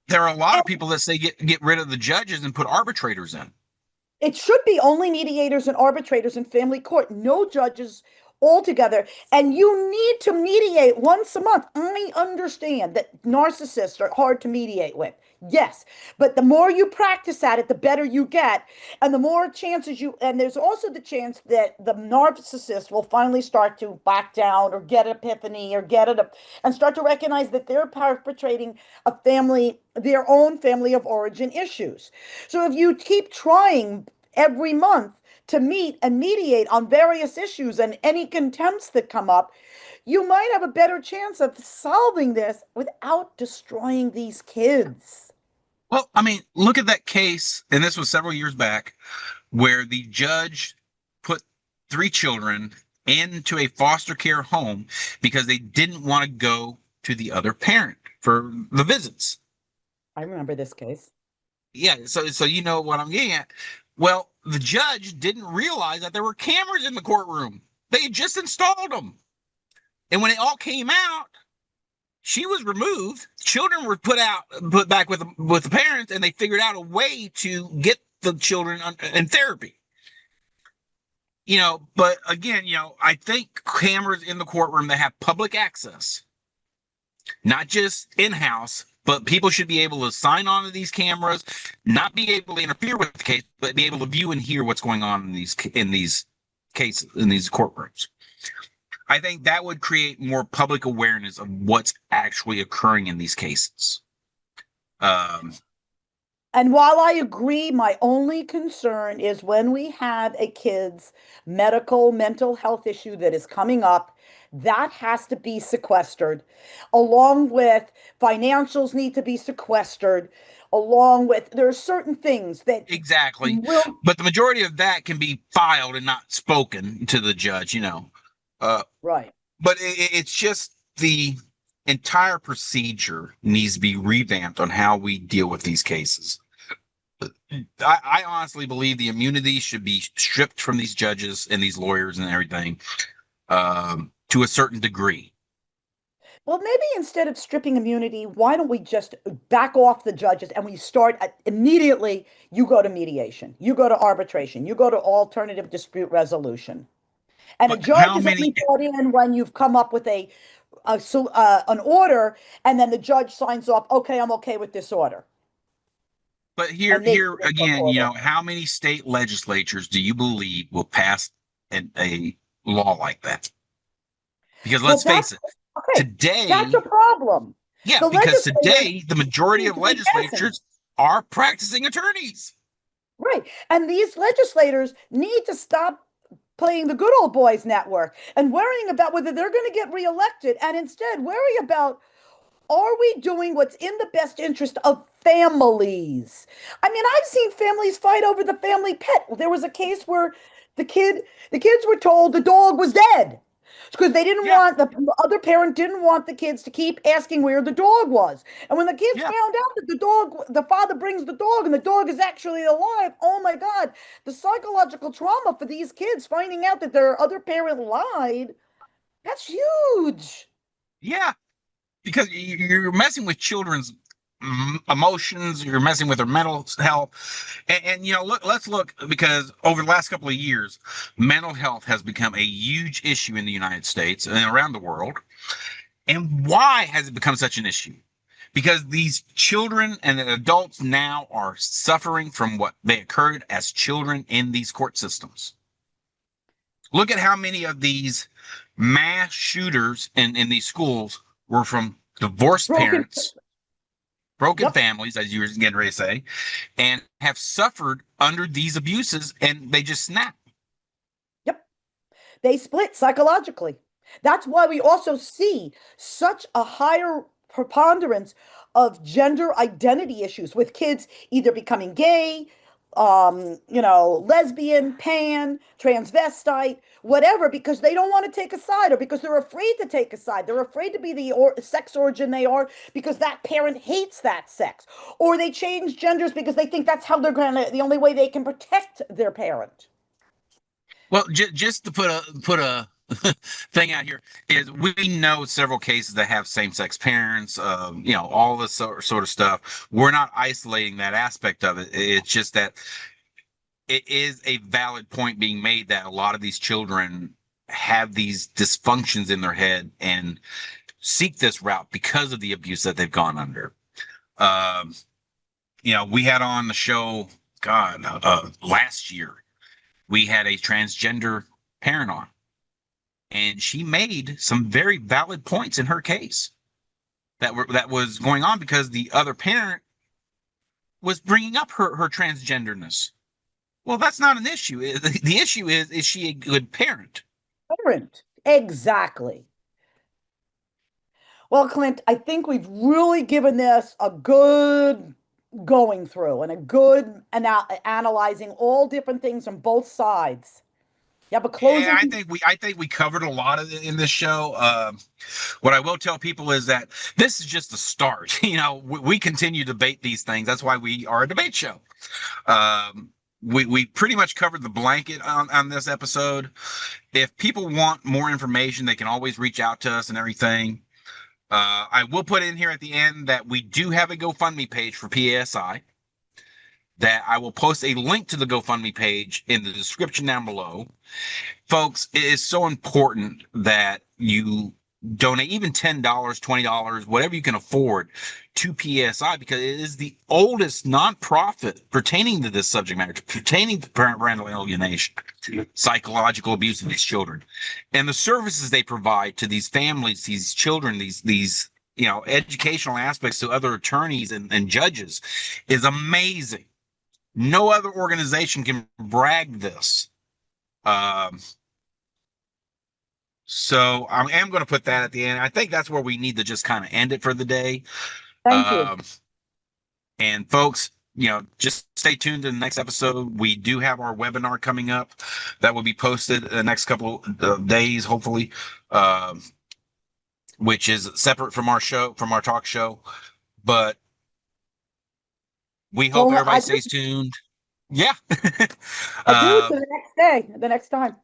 there are a lot of people that say get rid of the judges and put arbitrators in. It should be only mediators and arbitrators in family court, no judges altogether. And you need to mediate once a month. I understand that narcissists are hard to mediate with. Yes. But the more you practice at it, the better you get. And the more chances and there's also the chance that the narcissist will finally start to back down or get an epiphany or and start to recognize that they're perpetrating their own family of origin issues. So if you keep trying every month to meet and mediate on various issues and any contempts that come up, you might have a better chance of solving this without destroying these kids. Well, I mean, look at that case, and this was several years back, where the judge put three children into a foster care home because they didn't want to go to the other parent for the visits. I remember this case. Yeah, so you know what I'm getting at. Well, the judge didn't realize that there were cameras in the courtroom. They had just installed them. And when it all came out, she was removed. Children were put back with the parents, and they figured out a way to get the children in therapy. But again, I think cameras in the courtroom that have public access, not just in-house, but people should be able to sign on to these cameras, not be able to interfere with the case, but be able to view and hear what's going on in these cases, in these courtrooms. I think that would create more public awareness of what's actually occurring in these cases. And while I agree, my only concern is when we have a kid's mental health issue that is coming up, that has to be sequestered, along with financials need to be sequestered, along with there are certain things that Exactly. will. But the majority of that can be filed and not spoken to the judge. Right. But it's just the entire procedure needs to be revamped on how we deal with these cases. I honestly believe the immunity should be stripped from these judges and these lawyers and everything, to a certain degree. Well, maybe instead of stripping immunity, why don't we just back off the judges and we start immediately? You go to mediation, you go to arbitration, you go to alternative dispute resolution. And a But judge how is many? only brought in when you've come up with an order, and then the judge signs off. Okay, I'm okay with this order, But here, and they here again, how many state legislatures do you believe will pass a law like that? Because well, let's face that's it, okay. That's a today, problem. yeah, The because legislators today the majority need of to be passing it. legislatures are practicing attorneys. Right. And these legislators need to stop playing the good old boys network and worrying about whether they're going to get reelected and instead worry about, are we doing what's in the best interest of families? I mean, I've seen families fight over the family pet. There was a case where the kid, the kids were told the dog was dead because they didn't Yeah, want the other parent didn't want the kids to keep asking where the dog was. And when the kids yeah, found out that the father brings the dog and the dog is actually alive, oh my God, the psychological trauma for these kids finding out that their other parent lied, that's huge. yeah. Because you're messing with children's emotions, you're messing with their mental health, and let's look, because over the last couple of years, mental health has become a huge issue in the United States and around the world. And why has it become such an issue? Because these children and adults now are suffering from what they occurred as children in these court systems. Look at how many of these mass shooters in these schools were from divorced Broken. parents, broken Yep. families, as you were getting ready to say, and have suffered under these abuses, and they just snap. Yep. They split psychologically. That's why we also see such a higher preponderance of gender identity issues with kids either becoming gay, lesbian, pan, transvestite, whatever, because they don't want to take a side or because they're afraid to take a side. They're afraid to be the sex origin they are because that parent hates that sex. Or they change genders because they think that's how the only way they can protect their parent. Well, just to put a thing out here is we know several cases that have same-sex parents, all this sort of stuff. We're not isolating that aspect of it. It's just that it is a valid point being made that a lot of these children have these dysfunctions in their head and seek this route because of the abuse that they've gone under. Um, we had on the show, God, last year, we had a transgender parent on, and she made some very valid points in her case that was going on because the other parent was bringing up her transgenderness. Well, that's not an issue. The issue is she a good parent? Parent. Exactly. Well, Clint, I think we've really given this a good going through and a good analyzing all different things on both sides. You have a Yeah, closing. I think we covered a lot of it in this show. What I will tell people is that this is just the start. We continue to debate these things. That's why we are a debate show. We pretty much covered the blanket on this episode. If people want more information, they can always reach out to us and everything. I will put in here at the end that we do have a GoFundMe page for PASI. that I will post a link to the GoFundMe page in the description down below. Folks, it is so important that you donate even $10, $20, whatever you can afford to PSI, because it is the oldest nonprofit pertaining to this subject matter, pertaining to parental alienation, psychological abuse of these children, and the services they provide to these families, these children, these educational aspects to other attorneys and judges is amazing. No other organization can brag this. So I am going to put that at the end. I think that's where we need to just kind of end it for the day. Thank you. And folks, just stay tuned to the next episode. We do have our webinar coming up that will be posted the next couple of days, hopefully, which is separate from our show, from our talk show. But we hope everybody stays tuned. Yeah. I do, to the next day, the next time.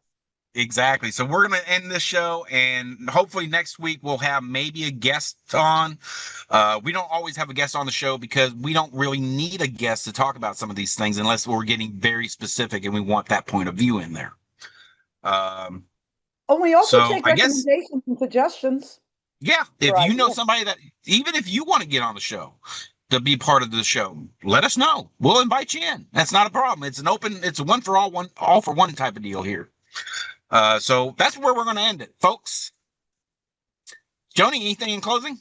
Exactly. So we're going to end this show, and hopefully next week we'll have maybe a guest on. We don't always have a guest on the show because we don't really need a guest to talk about some of these things unless we're getting very specific and we want that point of view in there. We also take recommendations and suggestions. Yeah. If you know somebody that, even if you want to get on the show to be part of the show, let us know. We'll invite you in. That's not a problem. It's it's a one for all for one type of deal here. So that's where we're going to end it, folks. Joani, anything in closing?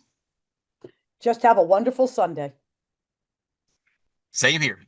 Just have a wonderful Sunday. Same here.